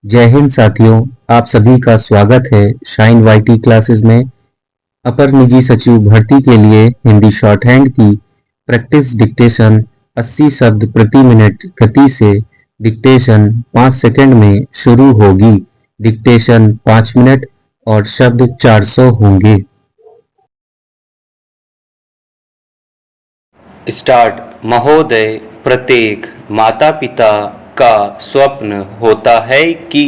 जय हिंद साथियों, आप सभी का स्वागत है शाइन वाईटी क्लासेस में। अपर निजी सचिव भर्ती के लिए हिंदी शॉर्ट हैंड की प्रैक्टिस डिक्टेशन 80 शब्द प्रति मिनट गति से डिक्टेशन 5 सेकंड में शुरू होगी। डिक्टेशन 5 मिनट और शब्द 400 होंगे। स्टार्ट। महोदय, प्रत्येक माता पिता का स्वप्न होता है कि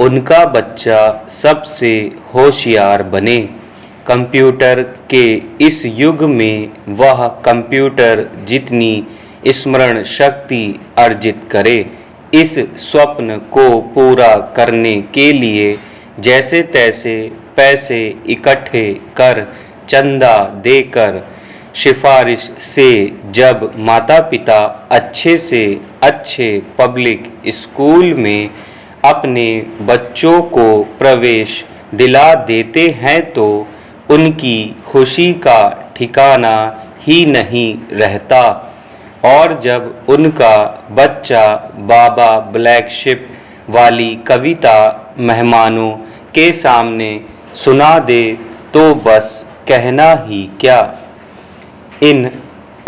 उनका बच्चा सबसे होशियार बने। कंप्यूटर के इस युग में वह कंप्यूटर जितनी स्मरण शक्ति अर्जित करे। इस स्वप्न को पूरा करने के लिए जैसे तैसे पैसे इकट्ठे कर, चंदा देकर, सिफारिश से जब माता पिता अच्छे से अच्छे पब्लिक स्कूल में अपने बच्चों को प्रवेश दिला देते हैं तो उनकी खुशी का ठिकाना ही नहीं रहता। और जब उनका बच्चा बाबा ब्लैक शिप वाली कविता मेहमानों के सामने सुना दे तो बस कहना ही क्या। इन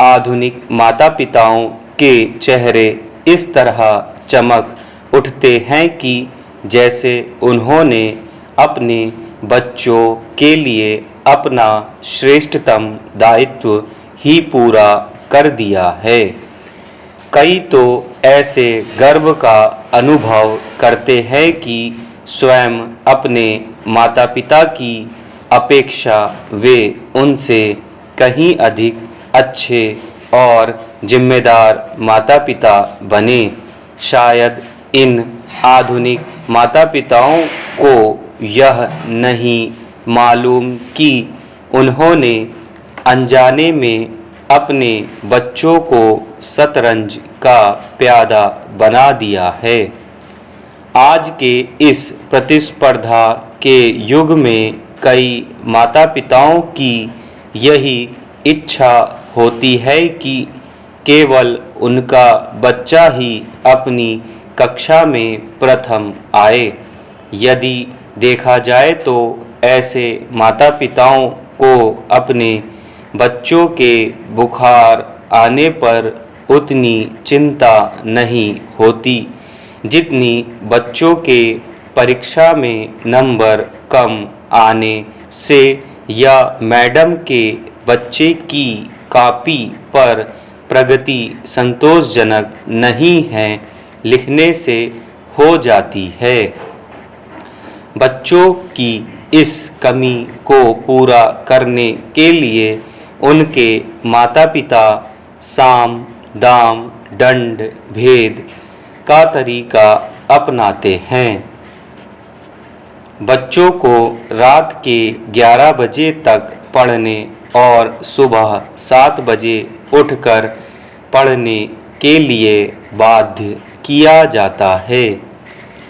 आधुनिक माता पिताओं के चेहरे इस तरह चमक उठते हैं कि जैसे उन्होंने अपने बच्चों के लिए अपना श्रेष्ठतम दायित्व ही पूरा कर दिया है। कई तो ऐसे गर्व का अनुभव करते हैं कि स्वयं अपने माता पिता की अपेक्षा वे उनसे कहीं अधिक अच्छे और जिम्मेदार माता पिता बने। शायद इन आधुनिक माता पिताओं को यह नहीं मालूम कि उन्होंने अनजाने में अपने बच्चों को शतरंज का प्यादा बना दिया है। आज के इस प्रतिस्पर्धा के युग में कई माता पिताओं की यही इच्छा होती है कि केवल उनका बच्चा ही अपनी कक्षा में प्रथम आए। यदि देखा जाए तो ऐसे माता पिताओं को अपने बच्चों के बुखार आने पर उतनी चिंता नहीं होती जितनी बच्चों के परीक्षा में नंबर कम आने से या मैडम के बच्चे की कॉपी पर प्रगति संतोषजनक नहीं है लिखने से हो जाती है। बच्चों की इस कमी को पूरा करने के लिए उनके माता पिता साम दाम दंड भेद का तरीका अपनाते हैं। बच्चों को रात के 11 बजे तक पढ़ने और सुबह 7 बजे उठकर पढ़ने के लिए बाध्य किया जाता है।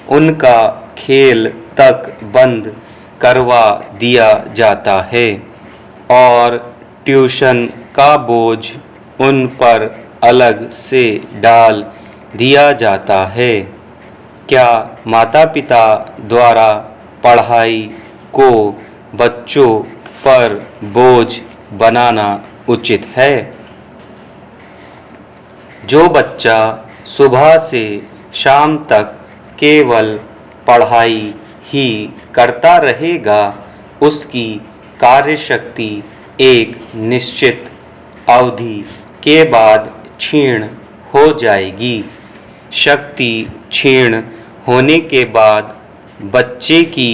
उनका खेल तक बंद करवा दिया जाता है और ट्यूशन का बोझ उन पर अलग से डाल दिया जाता है। क्या माता पिता द्वारा पढ़ाई को बच्चों पर बोझ बनाना उचित है? जो बच्चा सुबह से शाम तक केवल पढ़ाई ही करता रहेगा उसकी कार्यशक्ति एक निश्चित अवधि के बाद क्षीण हो जाएगी। शक्ति क्षीण होने के बाद बच्चे की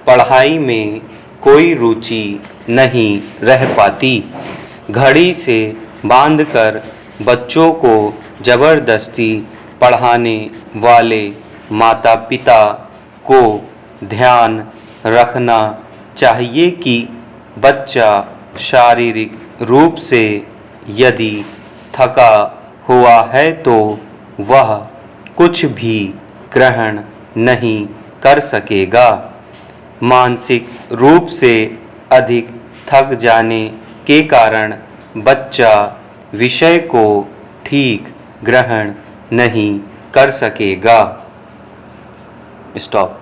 पढ़ाई में कोई रुचि नहीं रह पाती। घड़ी से बांधकर बच्चों को जबरदस्ती पढ़ाने वाले माता पिता को ध्यान रखना चाहिए कि बच्चा शारीरिक रूप से यदि थका हुआ है तो वह कुछ भी ग्रहण नहीं कर सकेगा। मानसिक रूप से अधिक थक जाने के कारण बच्चा विषय को ठीक ग्रहण नहीं कर सकेगा। स्टॉप।